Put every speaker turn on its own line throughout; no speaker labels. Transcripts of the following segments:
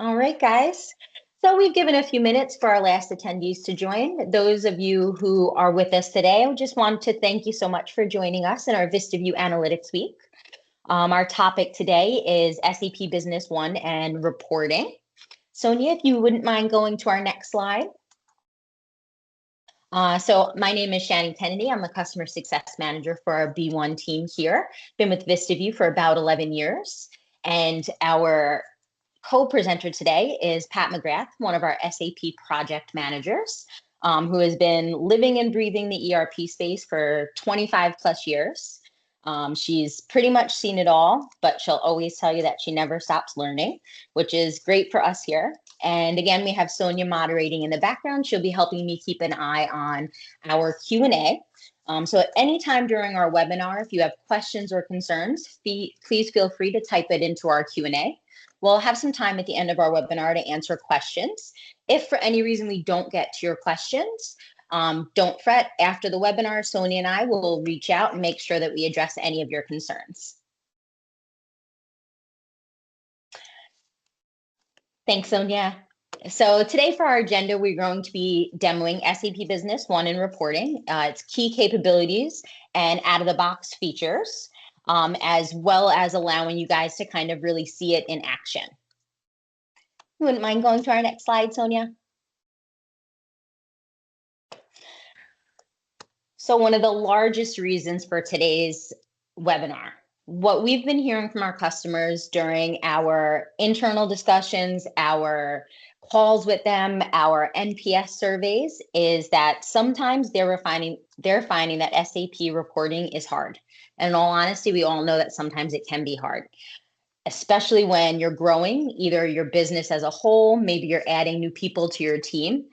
All right, guys. So we've given a few minutes for our last attendees to join. Those of you who are with us today, I just want to thank you so much for joining us in our VistaVu Analytics Week. Our topic today is SAP Business One and reporting. Sonia, if you wouldn't mind going to our next slide. So my name is Shannon Kennedy. I'm the Customer Success Manager for our B1 team here. Been with VistaVu for about 11 years. And our co-presenter today is Pat McGrath, one of our SAP project managers, who has been living and breathing the ERP space for 25 plus years. She's pretty much seen it all, but she'll always tell you that she never stops learning, which is great for us here. And again, we have Sonia moderating in the background. She'll be helping me keep an eye on our Q&A. So at any time during our webinar, if you have questions or concerns, please feel free to type it into our Q&A. We'll have some time at the end of our webinar to answer questions. If for any reason we don't get to your questions, don't fret. After the webinar, Sonia and I will reach out and make sure that we address any of your concerns. Thanks, Sonia. So today for our agenda, we're going to be demoing SAP Business One and reporting, its key capabilities and out-of-the-box features, as well as allowing you guys to kind of really see it in action. You wouldn't mind going to our next slide, Sonia? So one of the largest reasons for today's webinar, what we've been hearing from our customers during our internal discussions, our calls with them, our NPS surveys, is that sometimes they're finding that SAP reporting is hard. And in all honesty, we all know that sometimes it can be hard, especially when you're growing, either your business as a whole, maybe you're adding new people to your team.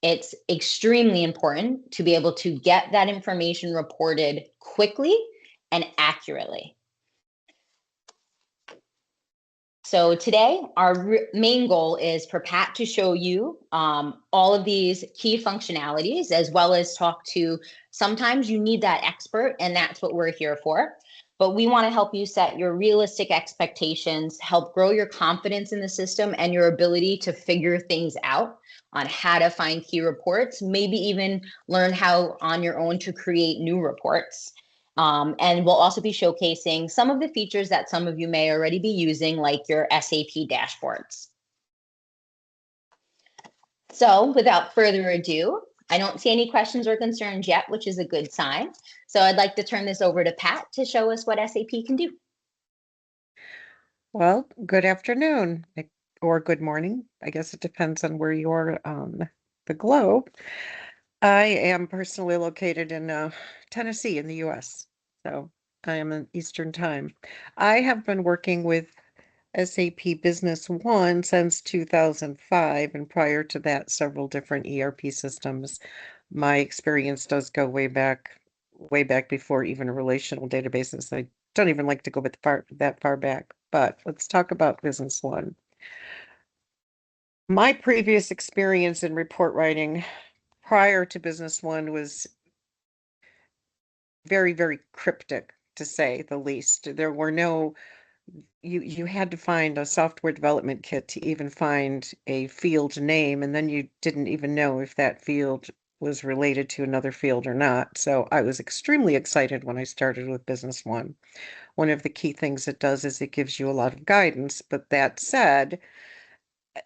It's extremely important to be able to get that information reported quickly and accurately. So today, our main goal is for Pat to show you all of these key functionalities, as well as talk to, sometimes you need that expert, and that's what we're here for. But we want to help you set your realistic expectations, help grow your confidence in the system and your ability to figure things out on how to find key reports, maybe even learn how on your own to create new reports. And we'll also be showcasing some of the features that some of you may already be using, like your SAP dashboards. So without further ado, I don't see any questions or concerns yet, which is a good sign. So I'd like to turn this over to Pat to show us what SAP can do.
Well, good afternoon or good morning. I guess it depends on where you are on the globe. I am personally located in Tennessee in the US, so I am in Eastern Time. I have been working with SAP Business One since 2005, and prior to that, several different ERP systems. My experience does go way back before even relational databases. I don't even like to go that far back, but let's talk about Business One. My previous experience in report writing prior to Business One was very, very cryptic, to say the least. There were no, you had to find a software development kit to even find a field name, and then you didn't even know if that field was related to another field or not. So I was extremely excited when I started with Business One. One of the key things it does is it gives you a lot of guidance, but that said,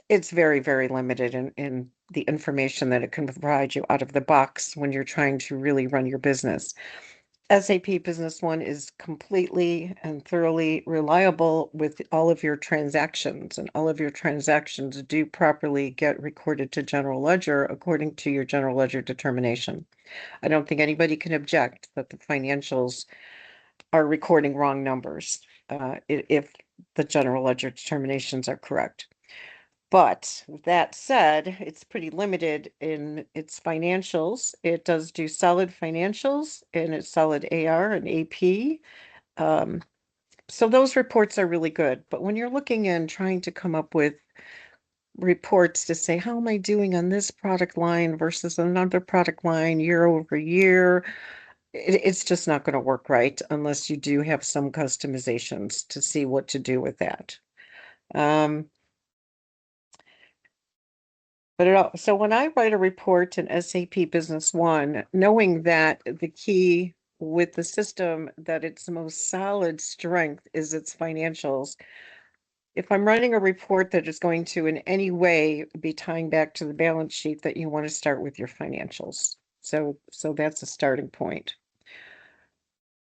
it's very, very limited in the information that it can provide you out of the box when you're trying to really run your business. SAP Business One is completely and thoroughly reliable with all of your transactions, and all of your transactions do properly get recorded to General Ledger according to your General Ledger determination. I don't think anybody can object that the financials are recording wrong numbers if the General Ledger determinations are correct. But with that said, it's pretty limited in its financials. It does do solid financials and it's solid AR and AP. So those reports are really good. But when you're looking and trying to come up with reports to say, how am I doing on this product line versus another product line year over year, it's just not going to work right unless you do have some customizations to see what to do with that. But so when I write a report in SAP Business One, knowing that the key with the system, that its most solid strength is its financials, if I'm writing a report that is going to in any way be tying back to the balance sheet, that you want to start with your financials. So that's a starting point.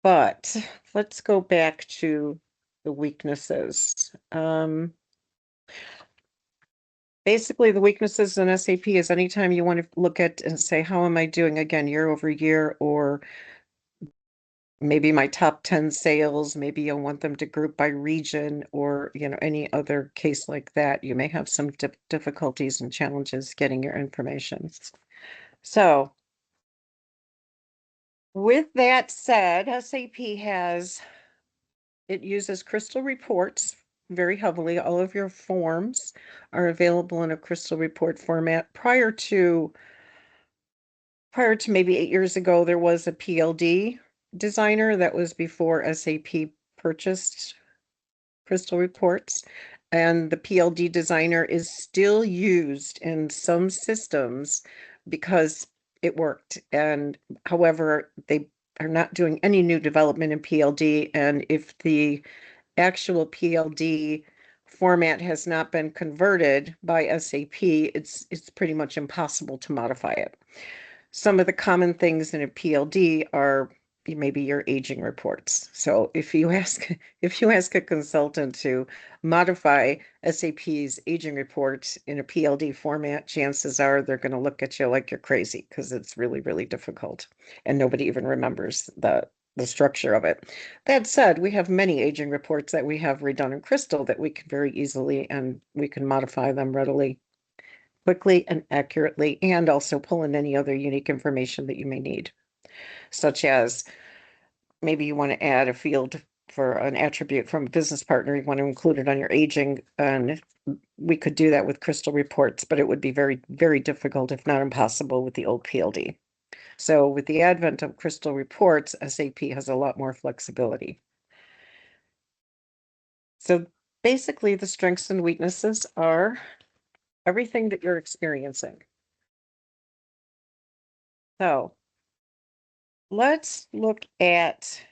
But let's go back to the weaknesses. Basically, the weaknesses in SAP is anytime you want to look at and say, how am I doing again year over year, or maybe my top 10 sales, maybe you'll want them to group by region, or any other case like that. You may have some difficulties and challenges getting your information. So with that said, SAP it uses Crystal reports very heavily. All of your forms are available in a Crystal report format. Prior to maybe 8 years ago, there was a PLD designer. That was before SAP purchased Crystal reports. And the PLD designer is still used in some systems because it worked. And however, they are not doing any new development in PLD. And if the actual PLD format has not been converted by SAP, it's pretty much impossible to modify it. Some of the common things in a PLD are maybe your aging reports. So if you ask a consultant to modify SAP's aging reports in a PLD format, chances are they're going to look at you like you're crazy, because it's really, really difficult and nobody even remembers the structure of it. That said, we have many aging reports that we have redone in Crystal that we can very easily, and we can modify them readily, quickly and accurately, and also pull in any other unique information that you may need, such as maybe you want to add a field for an attribute from a business partner, you want to include it on your aging, and we could do that with Crystal reports, but it would be very, very difficult, if not impossible, with the old PLD. So with the advent of Crystal reports, SAP has a lot more flexibility. So basically, the strengths and weaknesses are everything that you're experiencing. So let's look at,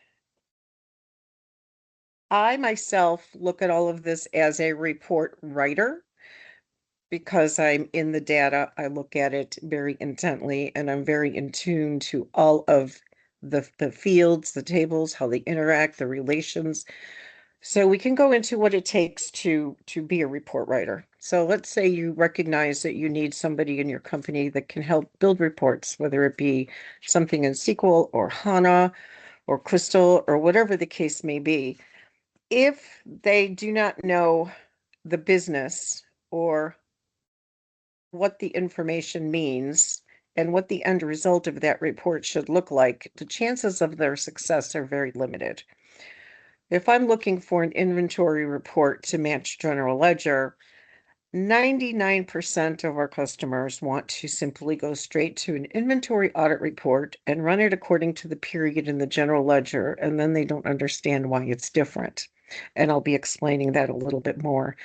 I myself look at all of this as a report writer because I'm in the data. I look at it very intently, and I'm very in tune to all of the fields, the tables, how they interact, the relations. So we can go into what it takes to be a report writer. So let's say you recognize that you need somebody in your company that can help build reports, whether it be something in SQL or HANA or Crystal or whatever the case may be. If they do not know the business or what the information means and what the end result of that report should look like, the chances of their success are very limited. If I'm looking for an inventory report to match general ledger, 99% of our customers want to simply go straight to an inventory audit report and run it according to the period in the general ledger, and then they don't understand why it's different. And I'll be explaining that a little bit more.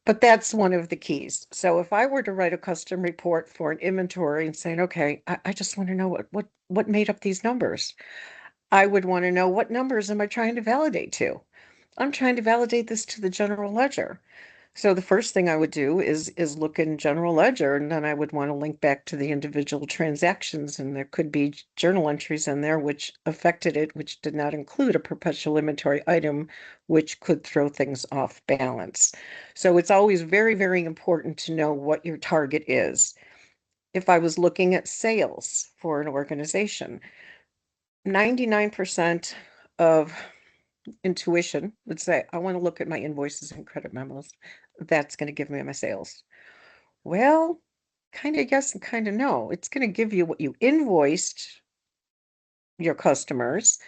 But that's one of the keys. So if I were to write a custom report for an inventory and saying, okay, I just want to know what made up these numbers. I would want to know, what numbers am I trying to validate to? I'm trying to validate this to the general ledger. So the first thing I would do is look in general ledger, and then I would want to link back to the individual transactions, and there could be journal entries in there which affected it, which did not include a perpetual inventory item, which could throw things off balance. So it's always very, very important to know what your target is. If I was looking at sales for an organization, 99% of intuition would say, I want to look at my invoices and credit memos. That's going to give me my sales. Well, kind of yes and kind of no. It's going to give you what you invoiced your customers.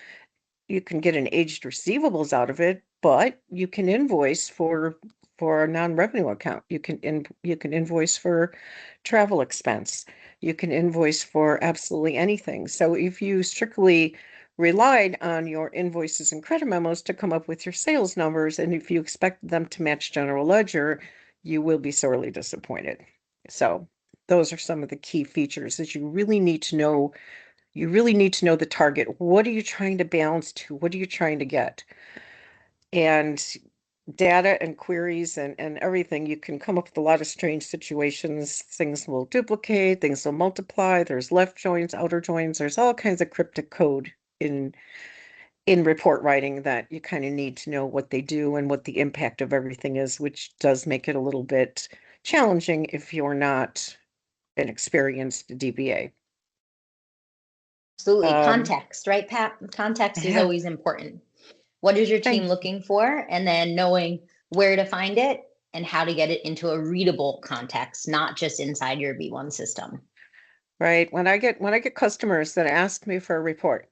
You can get an aged receivables out of it, but you can invoice for a non-revenue account. You can invoice for travel expense. You can invoice for absolutely anything. So if you strictly relied on your invoices and credit memos to come up with your sales numbers, and if you expect them to match general ledger, you will be sorely disappointed. So those are some of the key features that you really need to know. You really need to know the target. What are you trying to balance to? What are you trying to get? And data and queries and everything, you can come up with a lot of strange situations. Things will duplicate, things will multiply. There's left joins, outer joins. There's all kinds of cryptic code in report writing that you kind of need to know what they do and what the impact of everything is, which does make it a little bit challenging if you're not an experienced DBA.
Absolutely. Context, right, Pat? Context is
Yeah,
always important. What is your team
thank
looking for? And then knowing where to find it and how to get it into a readable context, not just inside your B1 system.
right. When I get customers that ask me for a report,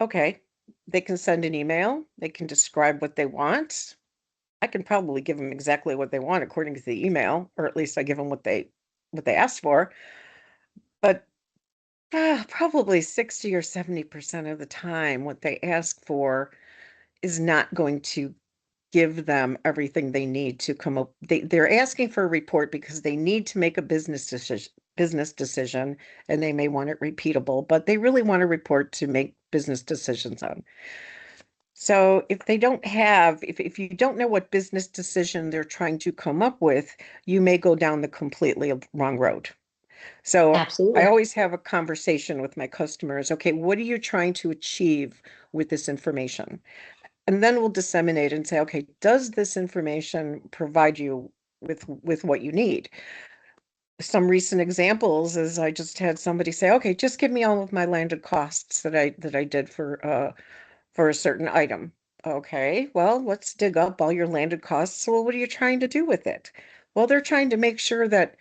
okay, they can send an email, they can describe what they want. I can probably give them exactly what they want according to the email, or at least I give them what they asked for. But probably 60 or 70% of the time, what they ask for is not going to give them everything they need to come up. They're asking for a report because they need to make a business decision, and they may want it repeatable, but they really want a report to make business decisions on. So if you don't know what business decision they're trying to come up with, you may go down the completely wrong road. So I
Absolutely.
always have a conversation with my customers. Okay, what are you trying to achieve with this information? And then we'll disseminate and say, okay, does this information provide you with what you need? Some recent examples is I just had somebody say, okay, just give me all of my landed costs that I did for a certain item. Okay, well, let's dig up all your landed costs. Well, what are you trying to do with it? Well, they're trying to make sure that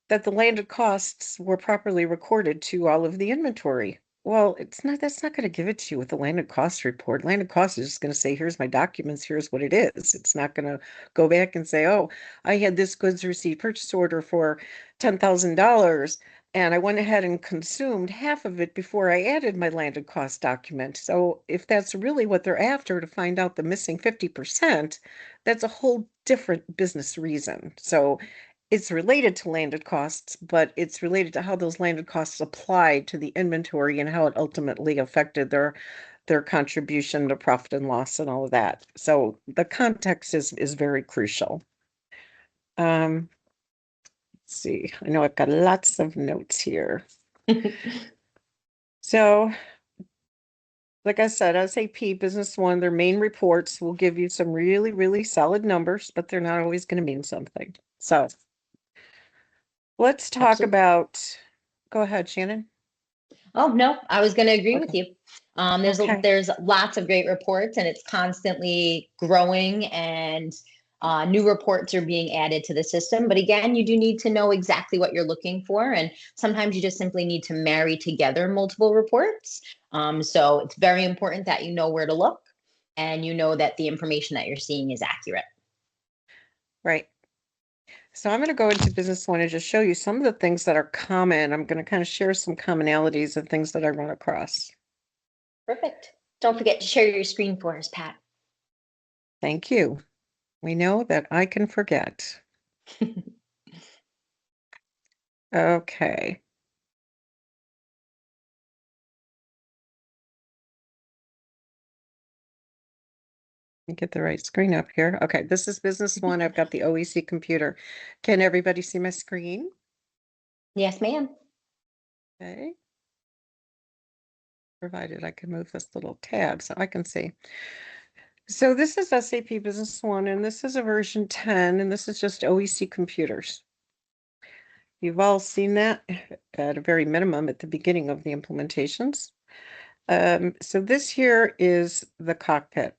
the landed costs were properly recorded to all of the inventory. Well, that's not going to give it to you with the landed cost report. Landed cost is just going to say, here's my documents, here's what it is. It's not going to go back and say, oh, I had this goods receipt purchase order for $10,000 and I went ahead and consumed half of it before I added my landed cost document. So if that's really what they're after, to find out the missing 50%, that's a whole different business reason. So it's related to landed costs, but it's related to how those landed costs applied to the inventory and how it ultimately affected their contribution to profit and loss and all of that. So the context is very crucial. Let's see. I know I've got lots of notes here. So, like I said, SAP Business One, their main reports will give you some really, really solid numbers, but they're not always going to mean something. So let's talk
Absolutely.
about, go ahead, Shannon.
Oh, no, I was going to agree with
Okay.
you. There's
Okay.
there's lots of great reports, and it's constantly growing, and new reports are being added to the system. But again, you do need to know exactly what you're looking for, and sometimes you just simply need to marry together multiple reports. So it's very important that you know where to look, and you know that the information that you're seeing is accurate.
Right. So I'm going to go into Business One and just show you some of the things that are common. I'm going to kind of share some commonalities of things that I run across.
Perfect. Don't forget to share your screen for us, Pat.
Thank you. We know that I can forget. Okay. Let me get the right screen up here. Okay, this is Business One. I've got the OEC computer. Can everybody see my screen?
Yes, ma'am.
Okay. Provided I can move this little tab so I can see. So this is SAP Business One, and this is a version 10, and this is just OEC computers. You've all seen that at a very minimum at the beginning of the implementations. So this here is the cockpit.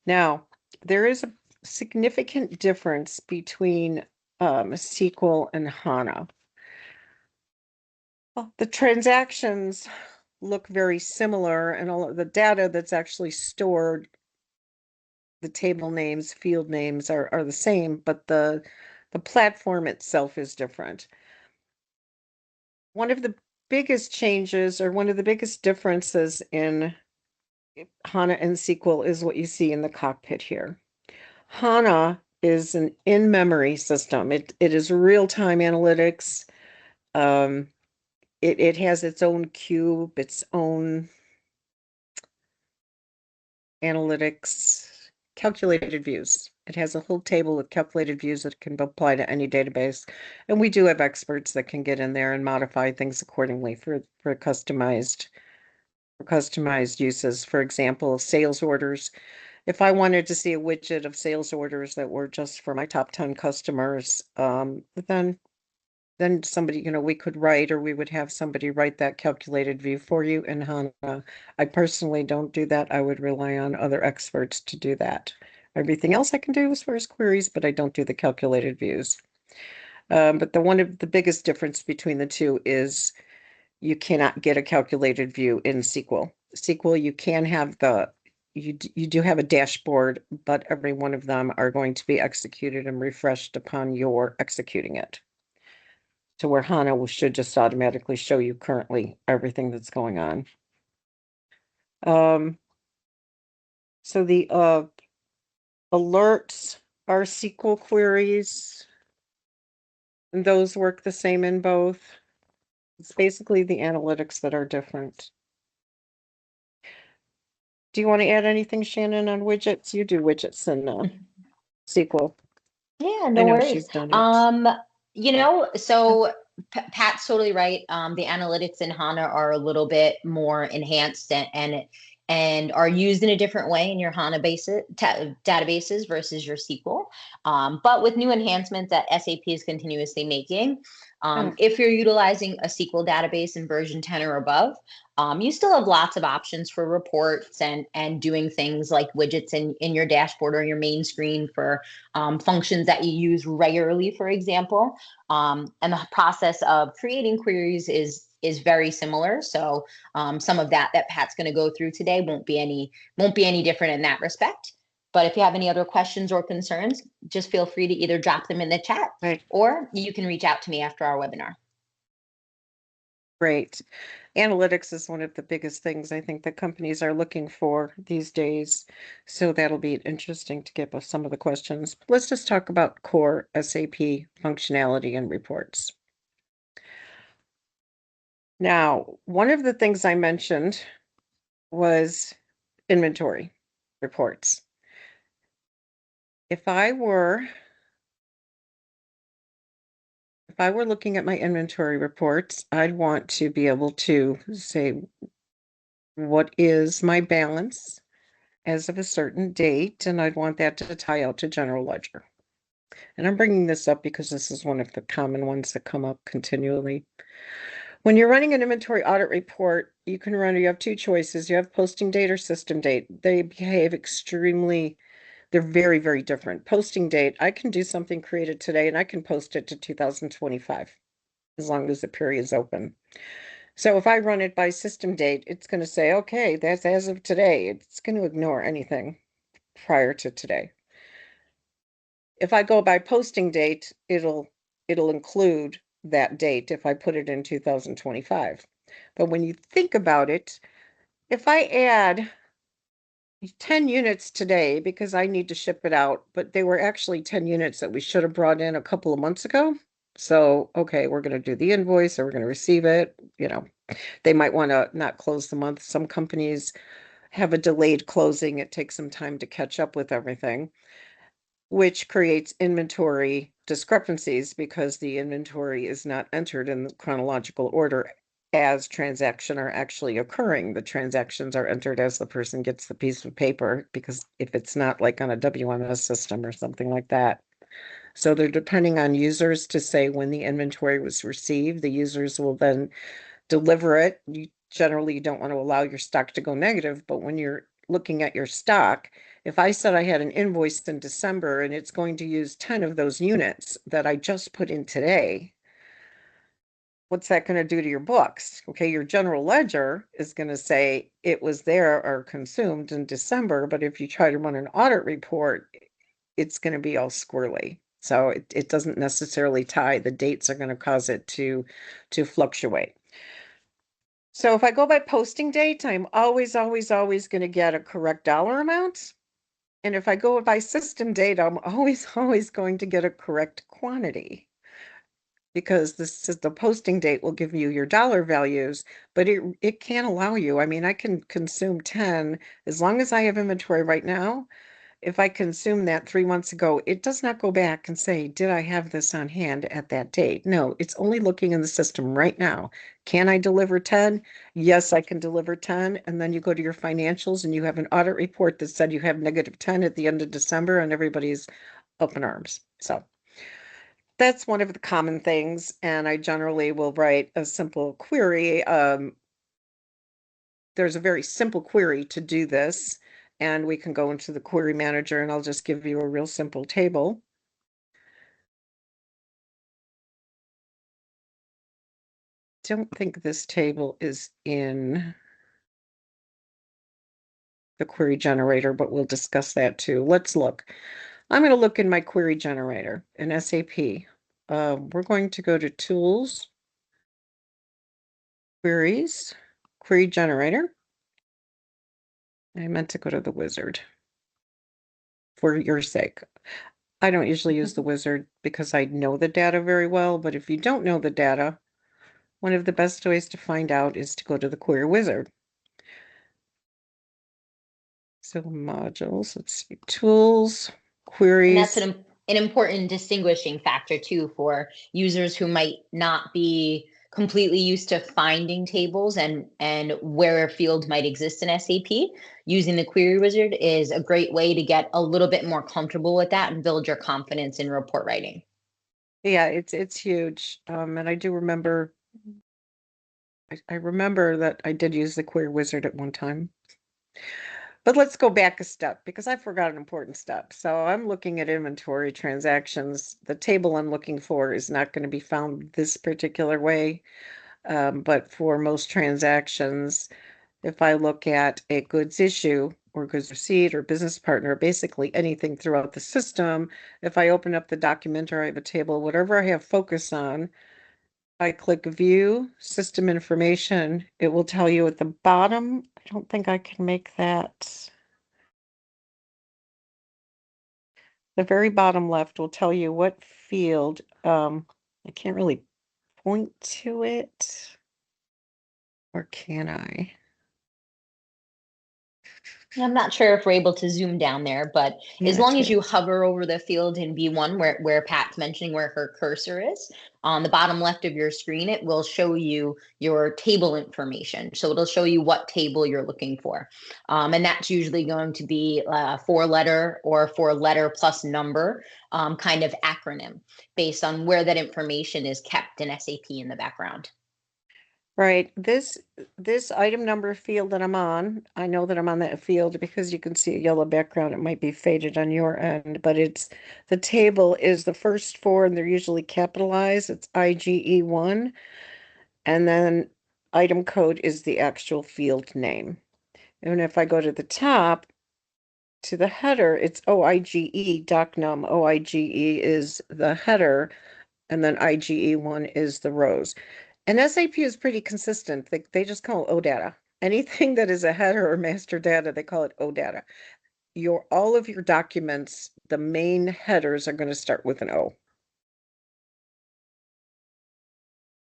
Now, there is a significant difference between SQL and HANA. Well, the transactions look very similar, and all of the data that's actually stored, the table names, field names are the same, but the platform itself is different. One of the biggest changes, or one of the biggest differences in HANA and SQL, is what you see in the cockpit here. HANA is an in-memory system. It is real-time analytics. It has its own cube, its own analytics, calculated views. It has a whole table with calculated views that can apply to any database. And we do have experts that can get in there and modify things accordingly for customized uses. For example, sales orders. If I wanted to see a widget of sales orders that were just for my top 10 customers, then somebody, we could write, or we would have somebody write that calculated view for you in HANA. I personally don't do that. I would rely on other experts to do that. Everything else I can do as far as queries, but I don't do the calculated views. But one of the biggest difference between the two is you cannot get a calculated view in SQL. SQL, you can have you do have a dashboard, but every one of them are going to be executed and refreshed upon your executing it, to where HANA should just automatically show you currently everything that's going on. So the alerts are SQL queries, and those work the same in both. It's basically the analytics that are different. Do you want to add anything, Shannon, on widgets? You do widgets in SQL.
Yeah,
I
no
know
worries.
she's done it.
So Pat's totally right. The analytics in HANA are a little bit more enhanced and are used in a different way in your HANA databases versus your SQL. But with new enhancements that SAP is continuously making, if you're utilizing a SQL database in version 10 or above, you still have lots of options for reports and doing things like widgets in your dashboard or your main screen for functions that you use regularly, for example. And the process of creating queries is very similar. So some of that Pat's going to go through today won't be any different in that respect. But if you have any other questions or concerns, just feel free to either drop them in the chat,
Right.
or you can reach out to me after our webinar.
Great. Analytics is one of the biggest things I think that companies are looking for these days. So that'll be interesting to get some of the questions. Let's just talk about core SAP functionality and reports. Now, one of the things I mentioned was inventory reports. If I were looking at my inventory reports, I'd want to be able to say, what is my balance as of a certain date? And I'd want that to tie out to general ledger. And I'm bringing this up because this is one of the common ones that come up continually. When you're running an inventory audit report, you have two choices. You have posting date or system date. They behave they're very, very different. Posting date, I can do something created today and I can post it to 2025 as long as the period is open. So if I run it by system date, it's going to say, okay, that's as of today. It's going to ignore anything prior to today. If I go by posting date, it'll include that date if I put it in 2025. But when you think about it, if I add 10 units today because I need to ship it out, but they were actually 10 units that we should have brought in a couple of months ago. So, okay, we're going to do the invoice or we're going to receive it. They might want to not close the month. Some companies have a delayed closing. It takes some time to catch up with everything, which creates inventory discrepancies because the inventory is not entered in the chronological order as transactions are actually occurring. The transactions are entered as the person gets the piece of paper, because if it's not like on a WMS system or something like that. So they're depending on users to say when the inventory was received. The users will then deliver it. You generally don't want to allow your stock to go negative, but when you're looking at your stock, if I said I had an invoice in December and it's going to use 10 of those units that I just put in today, what's that going to do to your books? Okay, your general ledger is going to say it was there or consumed in December, but if you try to run an audit report, it's going to be all squirrely. So it doesn't necessarily tie. The dates are going to cause it to fluctuate. So if I go by posting date, I'm always, always, always going to get a correct dollar amount. And if I go by system data, I'm always going to get a correct quantity because this is the posting date will give you your dollar values, but it can allow you. I mean, I can consume 10 as long as I have inventory right now. If I consume that 3 months ago, it does not go back and say, did I have this on hand at that date? No, it's only looking in the system right now. Can I deliver 10? Yes, I can deliver 10. And then you go to your financials and you have an audit report that said you have negative 10 at the end of December and everybody's up in arms. So that's one of the common things. And I generally will write a simple query. There's a very simple query to do this. And we can go into the query manager and I'll just give you a real simple table. Don't think this table is in the query generator, but we'll discuss that too. Let's look. I'm going to look in my query generator in SAP. We're going to go to Tools, Queries, Query Generator. I meant to go to the wizard for your sake. I don't usually use the wizard because I know the data very well, but if you don't know the data, one of the best ways to find out is to go to the query wizard. So modules, let's see, tools,
And that's
queries.
an important distinguishing factor too for users who might not be completely used to finding tables and where a field might exist in SAP. Using the query wizard is a great way to get a little bit more comfortable with that and build your confidence in report writing.
Yeah, it's huge. And I do remember, I remember that I did use the query wizard at one time. But let's go back a step because I forgot an important step. So I'm looking at inventory transactions. The table I'm looking for is not going to be found this particular way. But for most transactions, if I look at a goods issue or goods receipt or business partner, basically anything throughout the system, if I open up the document or I have a table, whatever I have focus on, I click View, System Information, it will tell you at the bottom. I don't think I can make that. The very bottom left will tell you what field. I can't really point to it, or can I?
I'm not sure if we're able to zoom down there, but as
Yeah,
long as you hover over the field in V1 where Pat's mentioning where her cursor is, on the bottom left of your screen, it will show you your table information. So it'll show you what table you're looking for. And that's usually going to be a 4-letter or 4-letter plus number kind of acronym based on where that information is kept in SAP in the background.
right. This item number field that I'm on, I know that I'm on that field because you can see a yellow background. It might be faded on your end, but it's the table is the first four and they're usually capitalized. It's IGE1, and then item code is the actual field name. And if I go to the top, to the header, it's OIGE, docnum. OIGE is the header, and then IGE1 is the rows. And SAP is pretty consistent. They just call it OData. Anything that is a header or master data, they call it OData. All of your documents, the main headers are going to start with an O.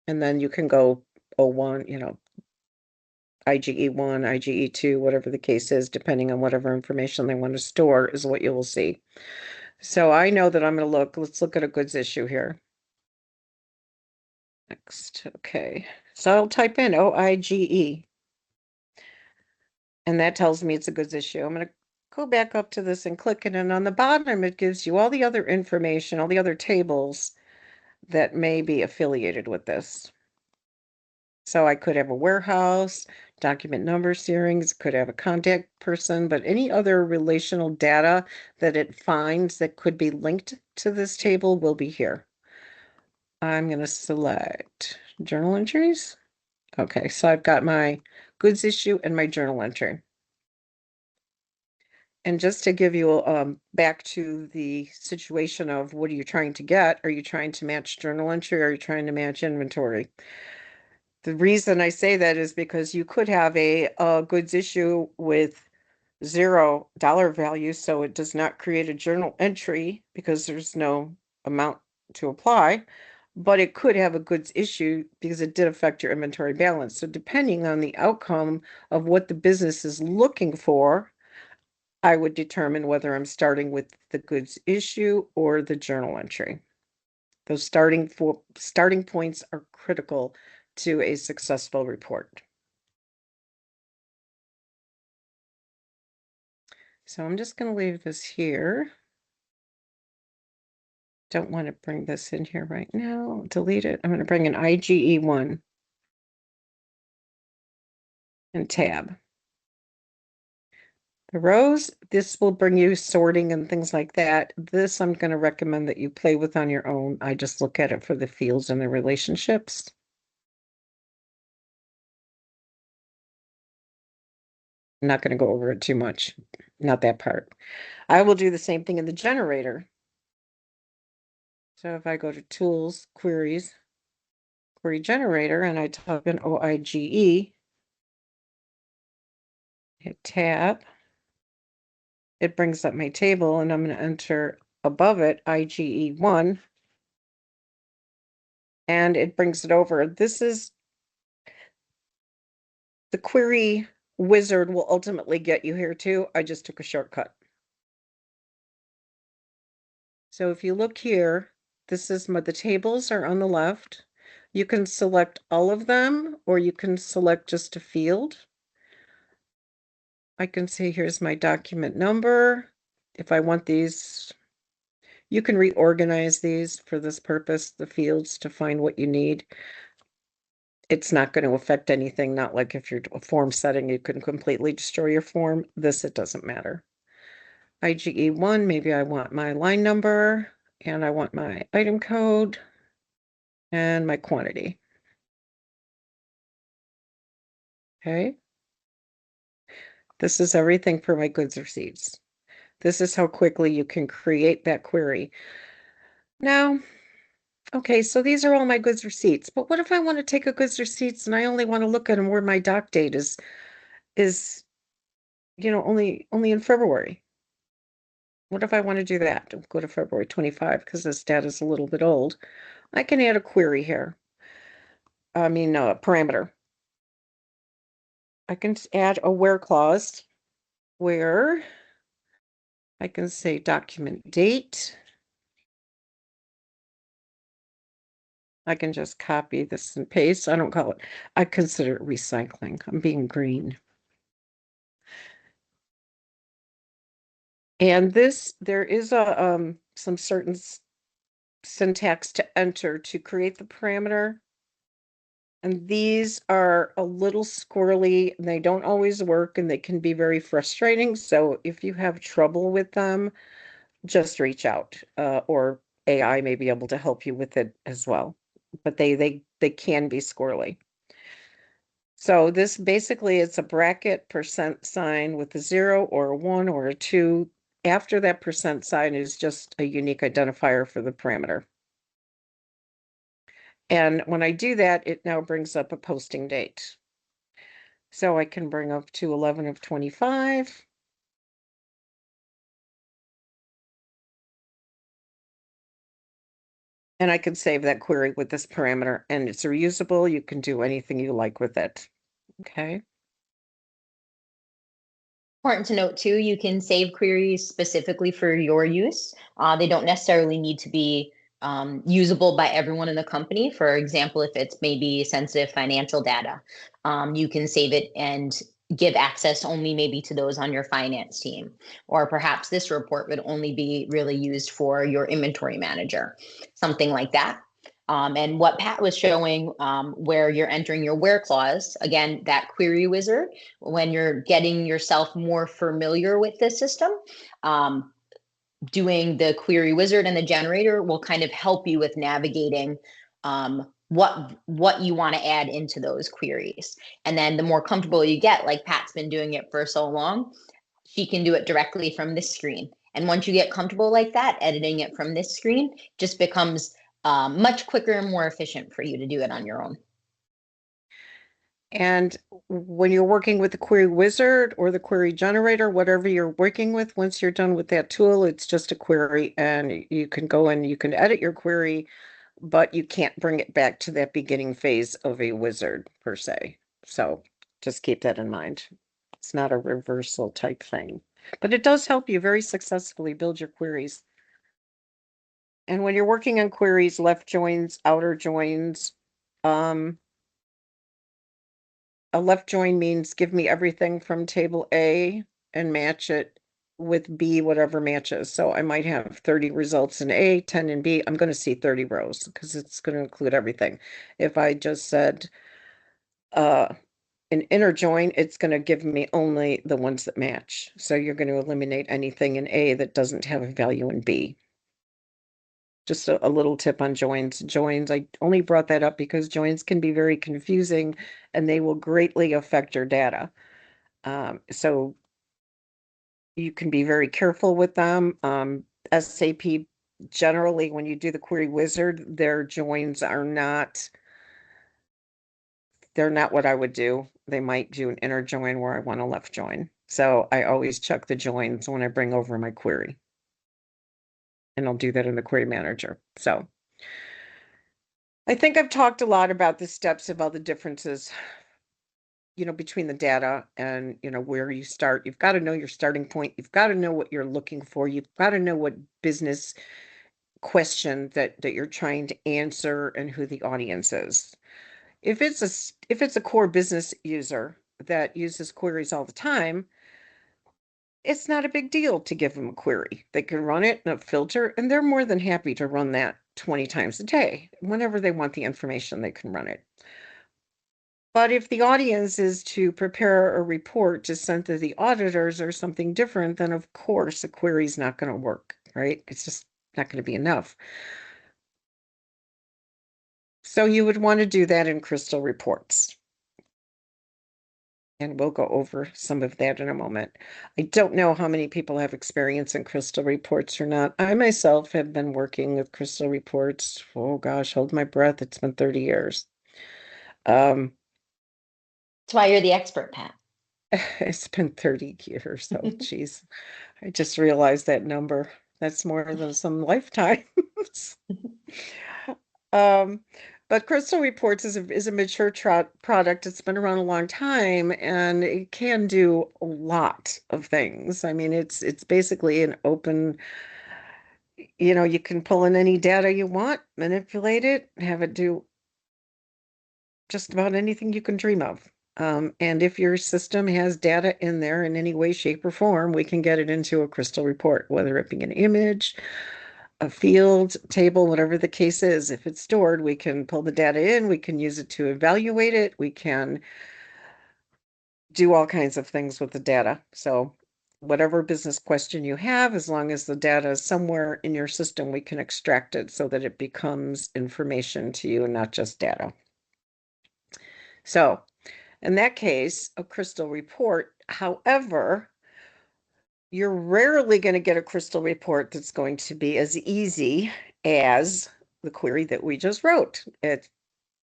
And then you can go O1, IGE1, IGE2, whatever the case is, depending on whatever information they want to store is what you will see. So I know that I'm going to let's look at a goods issue here. Next, okay. So I'll type in OIGE, and that tells me it's a goods issue. I'm going to go back up to this and click it, and on the bottom, it gives you all the other information, all the other tables that may be affiliated with this. So I could have a warehouse, document number series, could have a contact person, but any other relational data that it finds that could be linked to this table will be here. I'm going to select journal entries. Okay, so I've got my goods issue and my journal entry. And just to give you back to the situation of what are you trying to get? Are you trying to match journal entry or are you trying to match inventory? The reason I say that is because you could have a goods issue with $0 value, so it does not create a journal entry because there's no amount to apply, but it could have a goods issue because it did affect your inventory balance. So depending on the outcome of what the business is looking for, I would determine whether I'm starting with the goods issue or the journal entry. Those starting points are critical to a successful report. So I'm just going to leave this here. Don't want to bring this in here right now. Delete it. I'm going to bring an IGE1 and tab. The rows, this will bring you sorting and things like that. This I'm going to recommend that you play with on your own. I just look at it for the fields and the relationships. I'm not going to go over it too much. Not that part. I will do the same thing in the generator. So if I go to Tools, Queries, Query Generator, and I type in OIGE, hit Tab, it brings up my table, and I'm going to enter above it IGE1, and it brings it over. This is the query wizard will ultimately get you here too. I just took a shortcut. So if you look here, this is the tables are on the left. You can select all of them, or you can select just a field. I can say here's my document number. If I want these, you can reorganize these for this purpose, the fields, to find what you need. It's not going to affect anything, not like if you're a form setting, you can completely destroy your form. This, it doesn't matter. IGE1, maybe I want my line number, and I want my item code, and my quantity. Okay. This is everything for my goods receipts. This is how quickly you can create that query. Now, okay, so these are all my goods receipts, but what if I want to take a goods receipts and I only want to look at them where my doc date is only in February? What if I want to do that? Go to February 25 because this data is a little bit old. I can add a query here. I mean, a parameter. I can add a where clause where I can say document date. I can just copy this and paste. I consider it recycling. I'm being green. And there is some certain syntax to enter to create the parameter. And these are a little squirrely, and they don't always work, and they can be very frustrating. So if you have trouble with them, just reach out, or AI may be able to help you with it as well. But they can be squirrely. So this basically, it's a bracket % with a 0 or a 1 or a 2. After that % is just a unique identifier for the parameter. And when I do that, it now brings up a posting date. So I can bring up to 11 of 25. And I can save that query with this parameter, and it's reusable. You can do anything you like with it. Okay.
Important to note too, you can save queries specifically for your use. They don't necessarily need to be usable by everyone in the company. For example, if it's maybe sensitive financial data, you can save it and give access only maybe to those on your finance team. Or perhaps this report would only be really used for your inventory manager, something like that. And what Pat was showing, where you're entering your where clause, again, that query wizard, when you're getting yourself more familiar with the system, doing the query wizard and the generator will kind of help you with navigating what you want to add into those queries. And then the more comfortable you get, like Pat's been doing it for so long, she can do it directly from this screen. And once you get comfortable like that, editing it from this screen just becomes much quicker and more efficient for you to do it on your own.
And when you're working with the query wizard or the query generator, whatever you're working with, once you're done with that tool, it's just a query and you can go and you can edit your query, but you can't bring it back to that beginning phase of a wizard per se. So just keep that in mind. It's not a reversal type thing, but it does help you very successfully build your queries. And when you're working on queries, left joins, outer joins, um, a left join means give me everything from table A and match it with B, whatever matches. So I might have 30 results in A, 10 in B. I'm going to see 30 rows because it's going to include everything. If I just said uh, an inner join, it's going to give me only the ones that match. So you're going to eliminate anything in A that doesn't have a value in B. Just a little tip on joins. Joins, I only brought that up because joins can be very confusing and they will greatly affect your data. So you can be very careful with them. SAP generally, when you do the query wizard, their joins are not, they're not what I would do. They might do an inner join where I want a left join. So I always check the joins when I bring over my query. And I'll do that in the query manager. So I think I've talked a lot about the steps of all the differences, between the data and, where you start. You've got to know your starting point. You've got to know what you're looking for. You've got to know what business question that you're trying to answer and who the audience is. If it's a core business user that uses queries all the time, it's not a big deal to give them a query. They can run it in a filter, and they're more than happy to run that 20 times a day. Whenever they want the information, they can run it. But if the audience is to prepare a report to send to the auditors or something different, then of course a query is not going to work, right? It's just not going to be enough. So you would want to do that in Crystal reports. And we'll go over some of that in a moment. I don't know how many people have experience in Crystal reports or not. I myself have been working with Crystal reports. Oh gosh, hold my breath. It's been 30 years. Um,
That's why you're the expert, Pat.
it's been 30 years. Oh, geez. I just realized that number. That's more than some lifetimes. Um, but Crystal Reports is a mature product. It's been around a long time and it can do a lot of things. I mean, it's basically an open, you can pull in any data you want, manipulate it, have it do just about anything you can dream of. And if your system has data in there in any way, shape, or form, we can get it into a Crystal report, whether it be an image, a field, table, whatever the case is. If it's stored, we can pull the data in, we can use it to evaluate it, we can do all kinds of things with the data. So whatever business question you have, as long as the data is somewhere in your system, we can extract it so that it becomes information to you and not just data. So in that case, a Crystal report, however, you're rarely going to get a Crystal report that's going to be as easy as the query that we just wrote.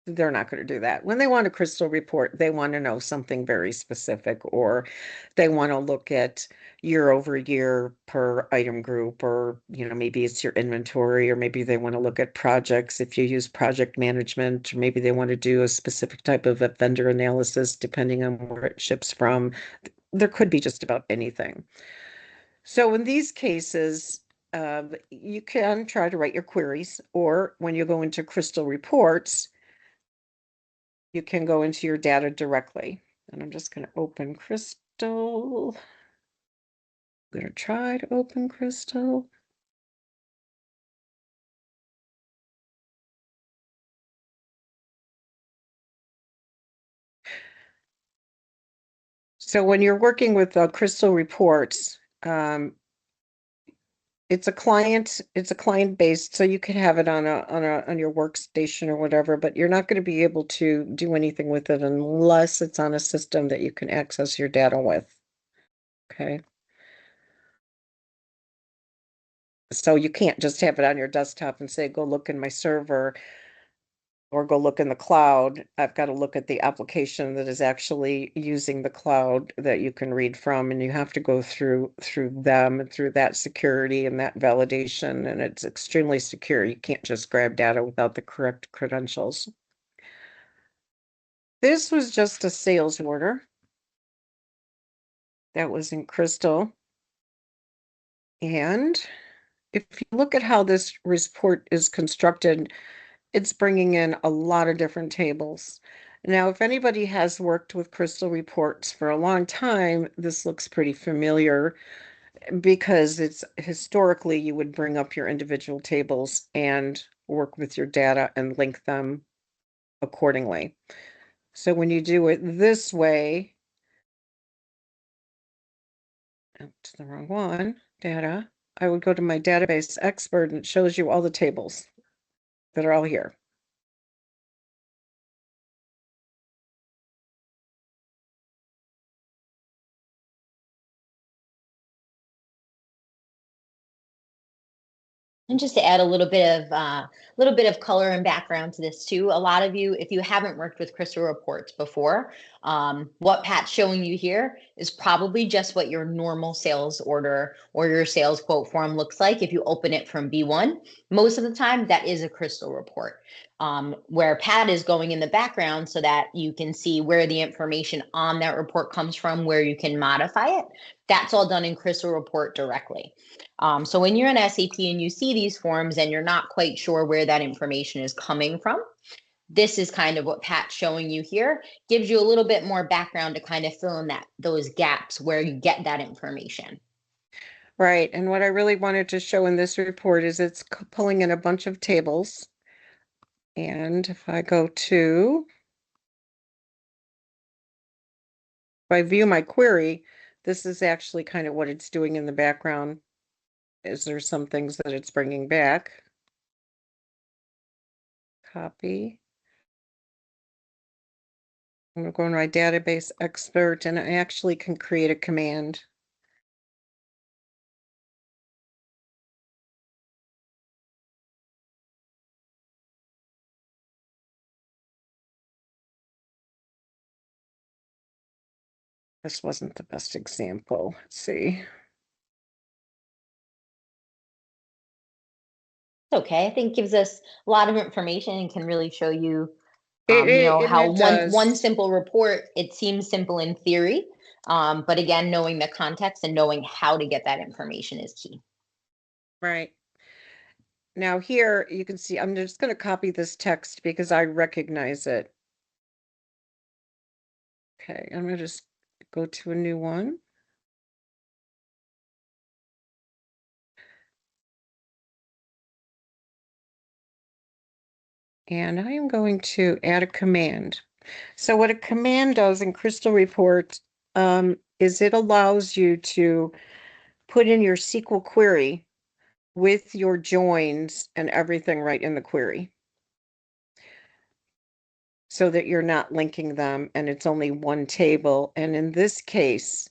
They're not going to do that. When they want a Crystal report, they want to know something very specific, or they want to look at year over year per item group, or, maybe it's your inventory, or maybe they want to look at projects if you use project management, or maybe they want to do a specific type of a vendor analysis depending on where it ships from. There could be just about anything. So in these cases, you can try to write your queries, or when you go into Crystal reports, you can go into your data directly. And I'm just going to open Crystal. I'm going to try to open Crystal. So when you're working with Crystal reports, it's a client based, so you can have it on your workstation or whatever, but you're not going to be able to do anything with it unless it's on a system that you can access your data with. Okay. So you can't just have it on your desktop and say, go look in my server. or go look in the cloud, I've got to look at the application that is actually using the cloud that you can read from, and you have to go through them and through that security and that validation, and it's extremely secure. You can't just grab data without the correct credentials. This was just a sales order that was in Crystal. And if you look at how this report is constructed, it's bringing in a lot of different tables. Now, if anybody has worked with Crystal reports for a long time, this looks pretty familiar because it's historically you would bring up your individual tables and work with your data and link them accordingly. So when you do it this way, to the wrong one, data, I would go to my database expert and it shows you all the tables that are all here.
And just to add a little bit of color and background to this too, a lot of you, if you haven't worked with Crystal reports before, what Pat's showing you here is probably just what your normal sales order or your sales quote form looks like if you open it from B1. Most of the time, that is a Crystal report. Where Pat is going in the background so that you can see where the information on that report comes from, where you can modify it. That's all done in Crystal report directly. So when you're in SAP and you see these forms and you're not quite sure where that information is coming from, this is kind of what Pat's showing you here. Gives you a little bit more background to kind of fill in those gaps where you get that information.
Right. And what I really wanted to show in this report is it's pulling in a bunch of tables. And if I if I view my query, this is actually kind of what it's doing in the background. Is there some things that it's bringing back? Copy. I'm going to go in my database expert and I actually can create a command. This wasn't the best example. Let's see.
Okay, I think gives us a lot of information and can really show you,
And
how
it
one
does.
simple report, it seems simple in theory, but again, knowing the context and knowing how to get that information is key.
Right. Now here you can see, I'm just going to copy this text because I recognize it. Okay, I'm going to just go to a new one. And I am going to add a command. So what a command does in Crystal Report is it allows you to put in your SQL query with your joins and everything right in the query so that you're not linking them and it's only one table. And in this case,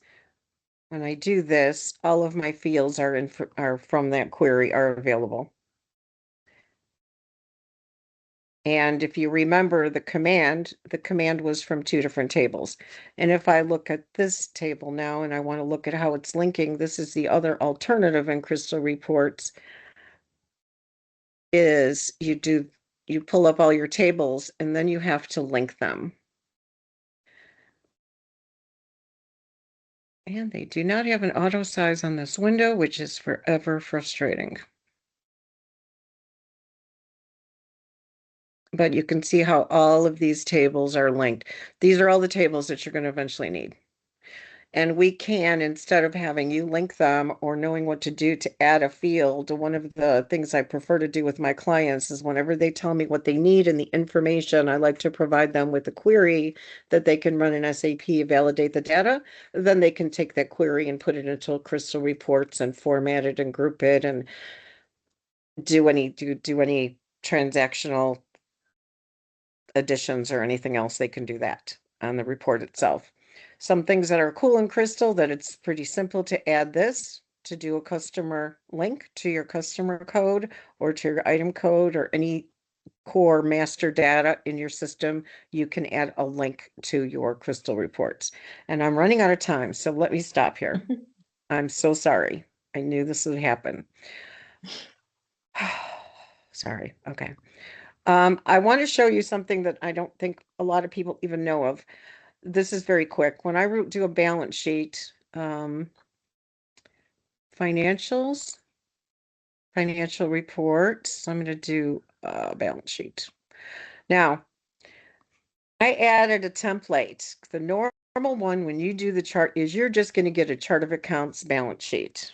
when I do this, all of my fields are from that query are available. And if you remember the command was from two different tables. And if I look at this table now and I want to look at how it's linking, this is the other alternative in Crystal Reports, is you pull up all your tables and then you have to link them. And they do not have an auto size on this window, which is forever frustrating. But you can see how all of these tables are linked. These are all the tables that you're going to eventually need. And we can, instead of having you link them or knowing what to do to add a field, one of the things I prefer to do with my clients is whenever they tell me what they need and the information, I like to provide them with a query that they can run in SAP, validate the data. Then they can take that query and put it into Crystal Reports and format it and group it and do any transactional additions or anything else. They can do that on the report itself. Some things that are cool in Crystal, that it's pretty simple to add this, to do a customer link to your customer code or to your item code or any core master data in your system, you can add a link to your crystal reports. And I'm running out of time, so let me stop here. I'm so sorry. I knew this would happen. Sorry. Okay. I want to show you something that I don't think a lot of people even know of. This is very quick. When I do a balance sheet, financials, financial reports, I'm going to do a balance sheet. Now, I added a template. The normal one when you do the chart is you're just going to get a chart of accounts balance sheet.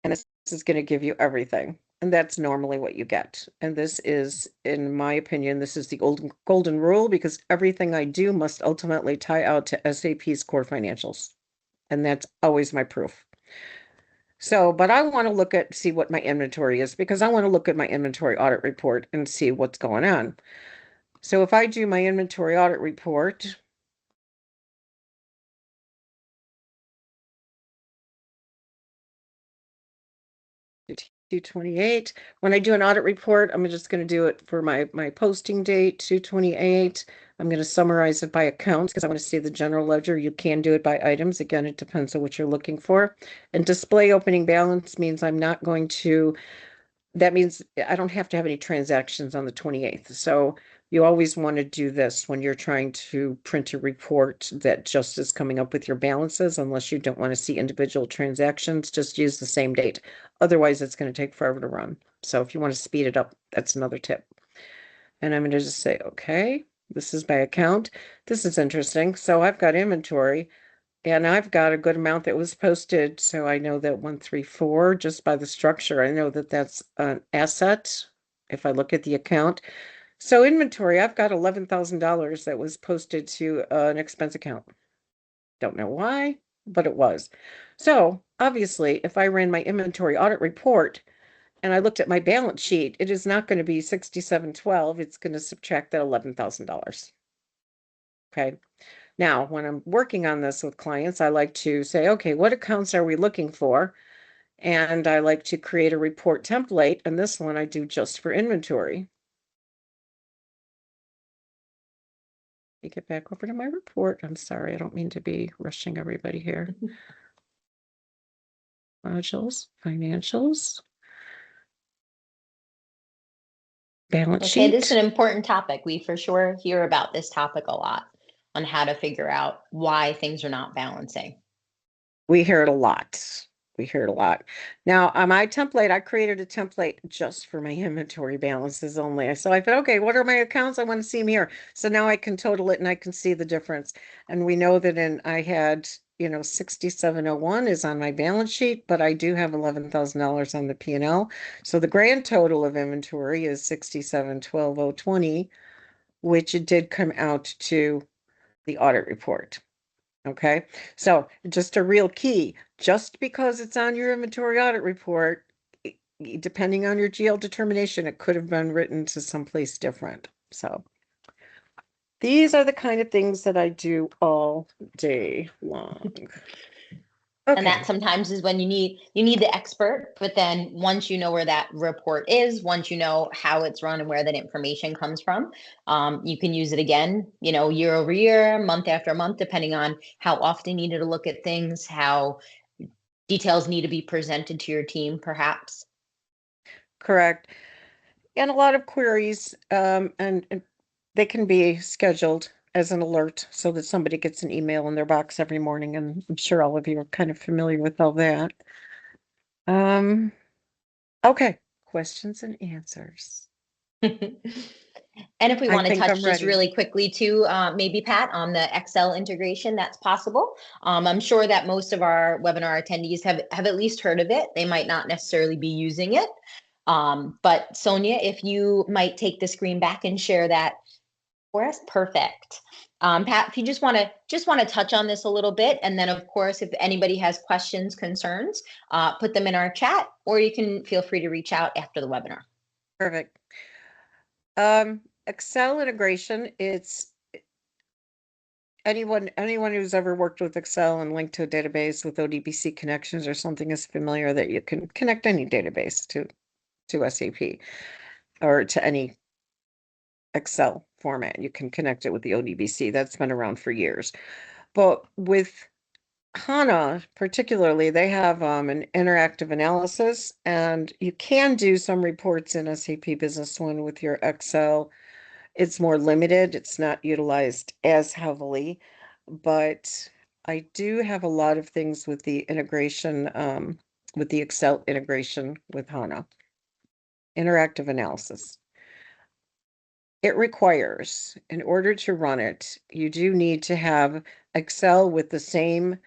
And this is going to give you everything. And that's normally what you get. And this is, in my opinion, this is the golden rule because everything I do must ultimately tie out to SAP's core financials. And that's always my proof. So, but I want to see what my inventory is because I want to look at my inventory audit report and see what's going on. So if I do my inventory audit report, $228. When I do an audit report, I'm just going to do it for my posting date, 228. I'm going to summarize it by accounts because I want to see the general ledger. You can do it by items. Again, it depends on what you're looking for. And display opening balance means I'm not going to, that means I don't have to have any transactions on the 28th. So you always want to do this when you're trying to print a report that just is coming up with your balances, unless you don't want to see individual transactions, just use the same date. Otherwise, it's going to take forever to run. So if you want to speed it up, that's another tip. And I'm going to just say, okay, this is by account. This is interesting. So I've got inventory and I've got a good amount that was posted. So I know that 134, just by the structure, I know that that's an asset if I look at the account. So inventory, I've got $11,000 that was posted to an expense account. Don't know why, but it was. So obviously, if I ran my inventory audit report and I looked at my balance sheet, it is not going to be 6712. It's going to subtract that $11,000. Okay. Now, when I'm working on this with clients, I like to say, okay, what accounts are we looking for? And I like to create a report template. And this one I do just for inventory. You get back over to my report. I'm sorry, I don't mean to be rushing everybody here. Modules, financials, balance
Okay, this is
sheet.
an important topic. We for sure hear about this topic a lot on how to figure out why things are not balancing.
We hear it a lot. We hear it a lot. Now, on my template, I created a template just for my inventory balances only. So I thought, okay, what are my accounts? I want to see them here. So now I can total it and I can see the difference. And we know that I had, 6701 is on my balance sheet, but I do have $11,000 on the P&L. So the grand total of inventory is 6712,020, which it did come out to the audit report. Okay, so just a real key, just because it's on your inventory audit report, depending on your GL determination, it could have been written to someplace different. So these are the kind of things that I do all day long.
And that sometimes is when you need the expert, but then once you know where that report is, once you know how it's run and where that information comes from, you can use it again, year over year, month after month, depending on how often you need to look at things, how details need to be presented to your team, perhaps.
Correct. And a lot of queries, and they can be scheduled as an alert so that somebody gets an email in their box every morning. And I'm sure all of you are kind of familiar with all that. Okay, questions and answers.
And if we
I
want to
think
touch
I'm
just
ready.
really quickly too, maybe Pat, on the Excel integration that's possible. I'm sure that most of our webinar attendees have at least heard of it. They might not necessarily be using it. But Sonia, if you might take the screen back and share that for us, perfect. Pat, if you just want to touch on this a little bit, and then of course, if anybody has questions, concerns, put them in our chat, or you can feel free to reach out after the webinar.
Perfect. Excel integration, it's anyone who's ever worked with Excel and linked to a database with ODBC connections or something is familiar that you can connect any database to to SAP or to any Excel format. You can connect it with the ODBC. That's been around for years. But with HANA, particularly, they have an interactive analysis, and you can do some reports in SAP Business One with your Excel. It's more limited, it's not utilized as heavily, but I do have a lot of things with the integration, with the Excel integration with HANA. Interactive analysis. It requires, in order to run it, you do need to have Excel with the same,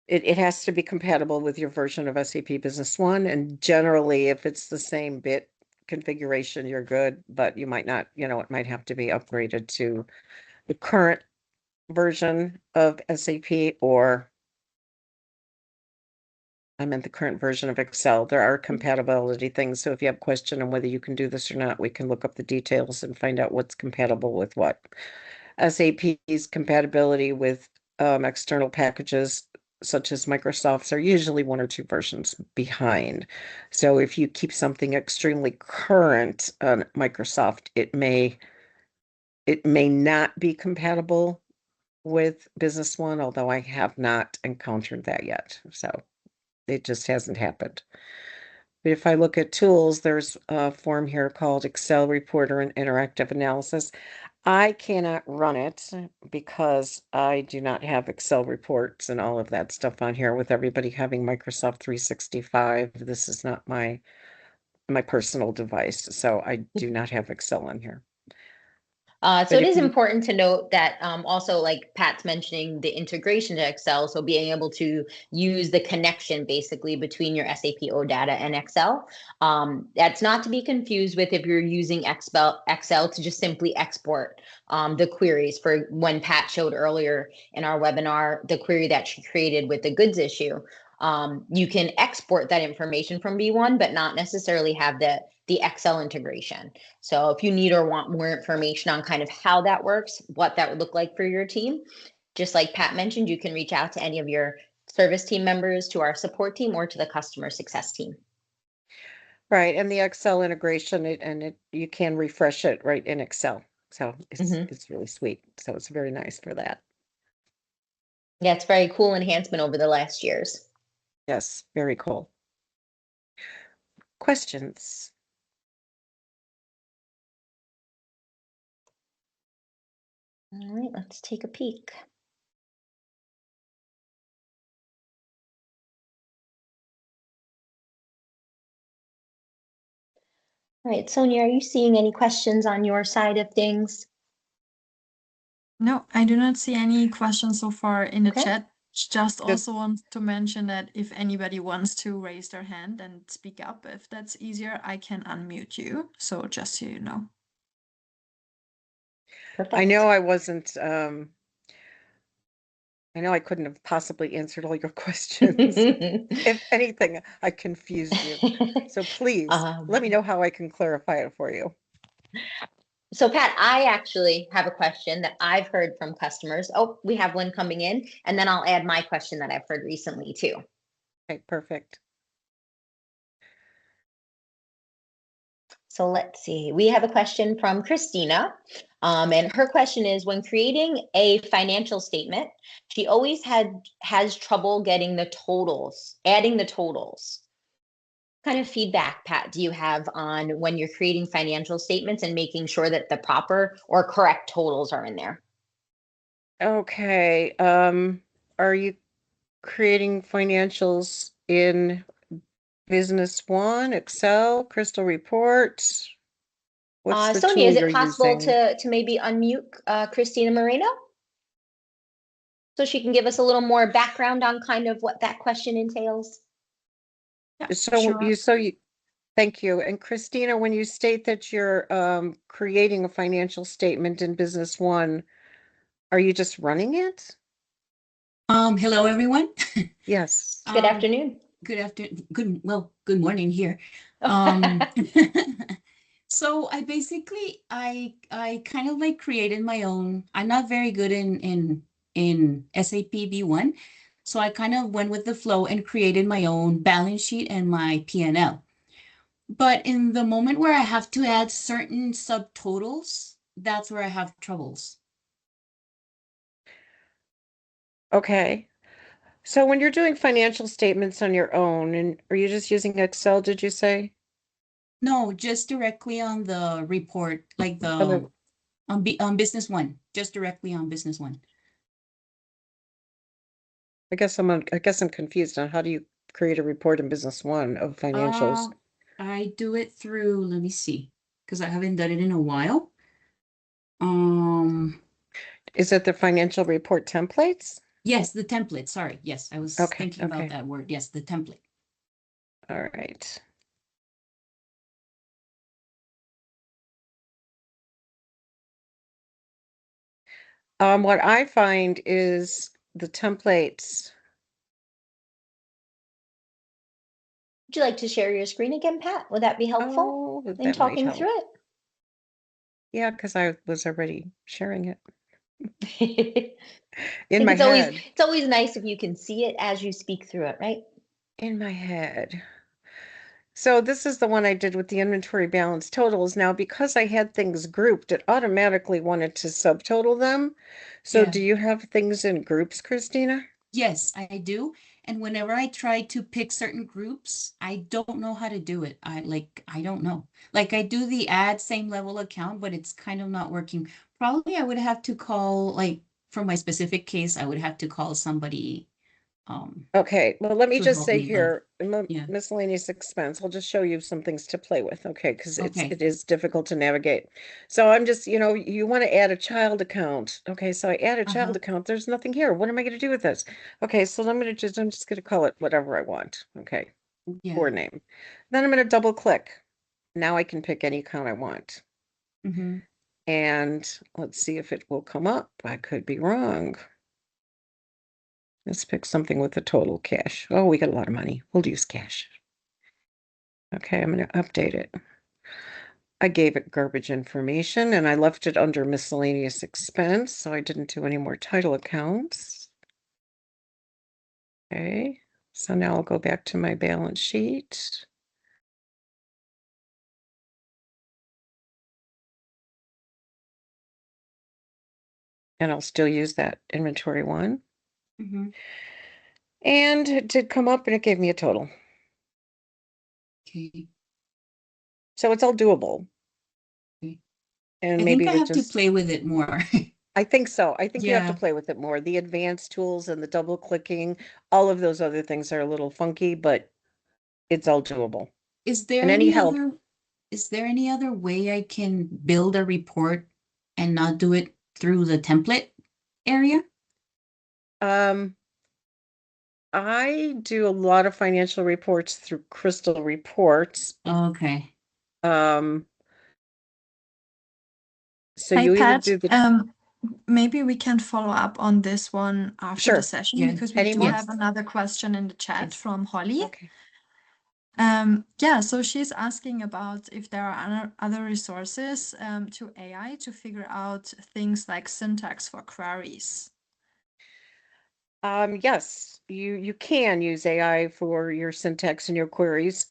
it has to be compatible with your version of SAP Business One. And generally, if it's the same bit configuration, you're good, but you might not, it might have to be upgraded to the current version of SAP, or I meant the current version of Excel. There are compatibility things. So if you have a question on whether you can do this or not, we can look up the details and find out what's compatible with what. SAP's compatibility with external packages such as Microsoft's are usually one or two versions behind. So if you keep something extremely current on Microsoft, it may not be compatible with Business One, although I have not encountered that yet. So it just hasn't happened. But if I look at tools, there's a form here called Excel Reporter and Interactive Analysis. I cannot run it because I do not have Excel reports and all of that stuff on here. With everybody having Microsoft 365, this is not my personal device, so I do not have Excel on here.
So it is important to note that also, like Pat's mentioning, the integration to Excel, so being able to use the connection basically between your SAP OData and Excel. That's not to be confused with if you're using Excel to just simply export the queries. For when Pat showed earlier in our webinar, the query that she created with the goods issue, you can export that information from B1, but not necessarily have the Excel integration. So if you need or want more information on kind of how that works, what that would look like for your team, just like Pat mentioned, you can reach out to any of your service team members, to our support team, or to the customer success team.
Right, and the Excel integration, you can refresh it right in Excel. So it's really sweet. So it's very nice for that.
Yeah, it's very cool enhancement over the last years.
Yes, very cool. Questions?
All right, let's take a peek. All right, Sonia, are you seeing any questions on your side of things?
No, I do not see any questions so far in the
Okay.
chat. Just also want to mention that if anybody wants to raise their hand and speak up, if that's easier, I can unmute you. So just so you know.
Perfect.
I know I wasn't, I know I couldn't have possibly answered all your questions. If anything, I confused you. So please let me know how I can clarify it for you.
So Pat, I actually have a question that I've heard from customers. Oh, we have one coming in, and then I'll add my question that I've heard recently too.
Okay, perfect.
So let's see. We have a question from Christina, and her question is: when creating a financial statement, she always has trouble getting the totals, adding the totals. What kind of feedback, Pat, do you have on when you're creating financial statements and making sure that the proper or correct totals are in there?
Okay. Are you creating financials in Business One, Excel, Crystal Reports? What's the
Sonia,
tool
is it
you're
possible
using?
to maybe unmute Christina Moreno so she can give us a little more background on kind of what that question entails?
Yeah,
So
sure.
thank you. And Christina, when you state that you're creating a financial statement in Business One, are you just running it?
Hello, everyone.
Yes.
Good afternoon.
Good afternoon. Good morning here. So I basically, I kind of like created my own. I'm not very good in SAP V1, so I kind of went with the flow and created my own balance sheet and my P&L. But in the moment where I have to add certain subtotals, that's where I have troubles.
Okay. So when you're doing financial statements on your own, and are you just using Excel, did you say?
No, just directly on the report, like
On the-
on Business One, just directly on Business One.
I guess I'm confused on how do you create a report in Business One of financials?
I do it through, let me see, because I haven't done it in a while. Um,
Is it the financial report templates?
yes, the template. Sorry. Yes, I was
Okay,
thinking about
okay.
that word. Yes, the template.
All right. What I find is the templates.
Would you like to share your screen again, Pat? Would that be helpful
Oh,
in
that might
talking
help.
through
Yeah, because I was already sharing it
it?
in
Like
my head.
it's always nice if you can see it as you speak through it, right?
In my head. So this is the one I did with the inventory balance totals. Now, because I had things grouped, it automatically wanted to subtotal them. So
Yeah.
do you have things in groups, Christina?
Yes, I do. And whenever I try to pick certain groups, I don't know how to do it. I don't know. Like I do the add same level account, but it's kind of not working. Probably I would have to call, like for my specific case, I would have to call somebody
Okay, well, let me
to
just
help
say
me, but
here,
yeah.
miscellaneous expense, I'll just show you some things to play with, okay, because
Okay.
it is difficult to navigate. So I'm just, you want to add a child account. Okay, so I add a child
Uh-huh.
account. There's nothing here. What am I going to do with this? Okay, so I'm just going to call it whatever I want. Okay,
Yeah.
core name. Then I'm going to double click. Now I can pick any account I want.
Mm-hmm.
And let's see if it will come up. I could be wrong. Let's pick something with a total cash. Oh, we got a lot of money. We'll use cash. Okay, I'm going to update it. I gave it garbage information and I left it under miscellaneous expense, so I didn't do any more title accounts. Okay, so now I'll go back to my balance sheet. And I'll still use that inventory one.
Mm-hmm.
And it did come up and it gave me a total.
Okay.
So it's all doable.
Okay.
And
I
maybe
think I
with
have to
just,
play with it more.
I think so. I think you have to
Yeah.
play with it more. The advanced tools and the double clicking, all of those other things are a little funky, but it's all doable.
Is there
And any
any
help,
other is there any other way I can build a report and not do it through the template area?
um, I do a lot of financial reports through Crystal Reports.
Okay.
Um, so
Hey
you either
Pat,
do the,
maybe we can follow up on this one after the
sure,
session
Yeah.
because we
any
do
more?
have another question in the chat
Yes.
from Holly.
Okay.
Yeah, so she's asking about if there are other resources to AI to figure out things like syntax for queries.
Yes, you can use AI for your syntax and your queries.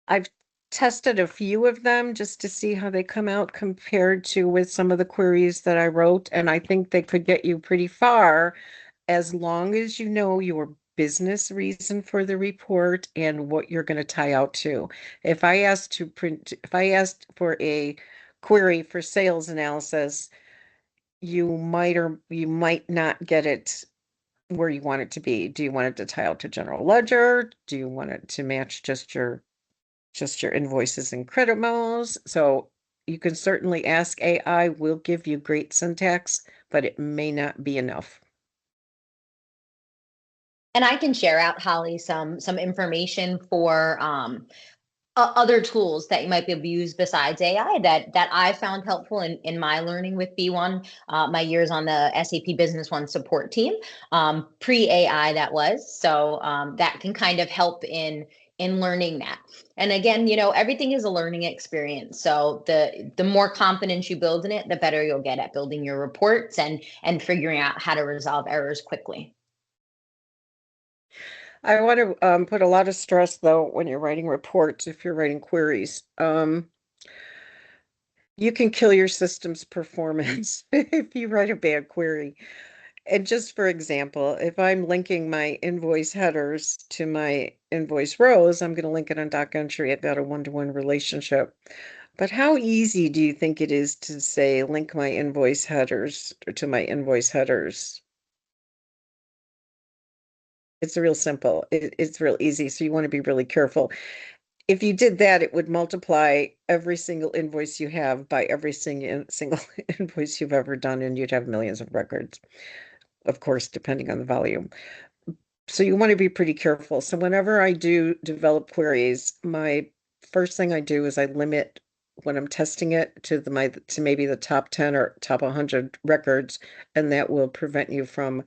I've tested a few of them just to see how they come out compared to with some of the queries that I wrote, and I think they could get you pretty far as long as you know your business reason for the report and what you're going to tie out to. If I asked for a query for sales analysis, you might or you might not get it where you want it to be. Do you want it to tie out to general ledger? Do you want it to match just your invoices and credit memos? So you can certainly ask AI, will give you great syntax, but it may not be enough.
And I can share out, Holly, some information for other tools that you might be able to use besides AI that I found helpful in my learning with B1, my years on the SAP Business One support team, pre-AI that was. So that can kind of help in learning that. And again, everything is a learning experience. So the more confidence you build in it, the better you'll get at building your reports and figuring out how to resolve errors quickly.
I want to put a lot of stress though when you're writing reports, if you're writing queries. You can kill your system's performance if you write a bad query. And just for example, if I'm linking my invoice headers to my invoice rows, I'm going to link it on doc entry. I've got a one-to-one relationship. But how easy do you think it is to say link my invoice headers to my invoice headers? It's real simple. It's real easy. So you want to be really careful. If you did that, it would multiply every single invoice you have by every single invoice you've ever done, and you'd have millions of records, of course, depending on the volume. So you want to be pretty careful. So whenever I do develop queries, my first thing I do is I limit when I'm testing it to maybe the top 10 or top 100 records, and that will prevent you from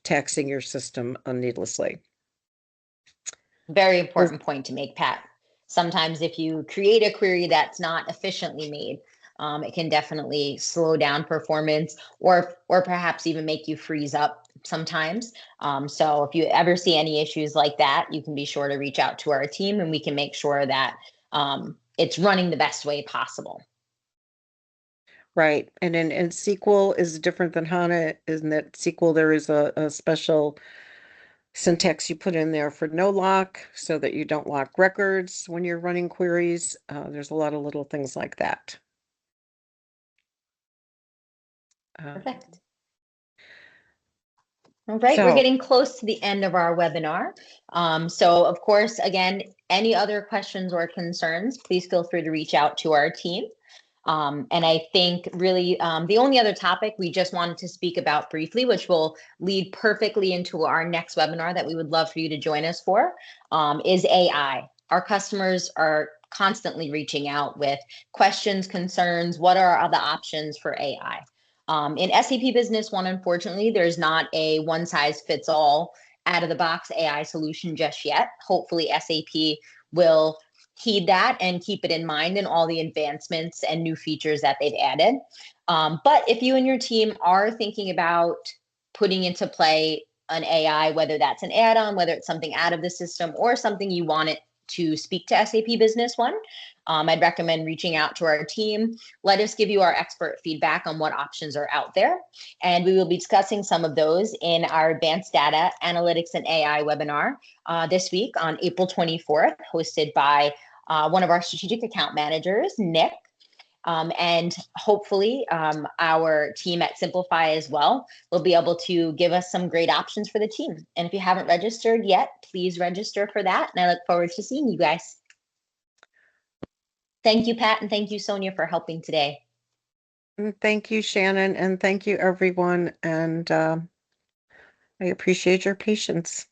taxing your system needlessly.
Very important point to make, Pat. Sometimes if you create a query that's not efficiently made, it can definitely slow down performance or perhaps even make you freeze up sometimes. So if you ever see any issues like that, you can be sure to reach out to our team and we can make sure that it's running the best way possible.
Right. And SQL is different than HANA. In that SQL, there is a special syntax you put in there for no lock so that you don't lock records when you're running queries. There's a lot of little things like that.
Perfect. All right, we're getting close to the end of our webinar. So of course, again, any other questions or concerns, please feel free to reach out to our team. And I think really the only other topic we just wanted to speak about briefly, which will lead perfectly into our next webinar that we would love for you to join us for, is AI. Our customers are constantly reaching out with questions, concerns, what are the options for AI? In SAP Business One, unfortunately, there's not a one size fits all out of the box AI solution just yet. Hopefully SAP will heed that and keep it in mind in all the advancements and new features that they've added. But if you and your team are thinking about putting into play an AI, whether that's an add-on, whether it's something out of the system or something you want it to speak to SAP Business One, I'd recommend reaching out to our team. Let us give you our expert feedback on what options are out there. And we will be discussing some of those in our Advanced Data Analytics and AI webinar this week on April 24th, hosted by one of our strategic account managers, Nick. And hopefully our team at Simplify as well will be able to give us some great options for the team. And if you haven't registered yet, please register for that. And I look forward to seeing you guys. Thank you, Pat, and thank you, Sonia, for helping today.
Thank you, Shannon, and thank you, everyone. And I appreciate your patience.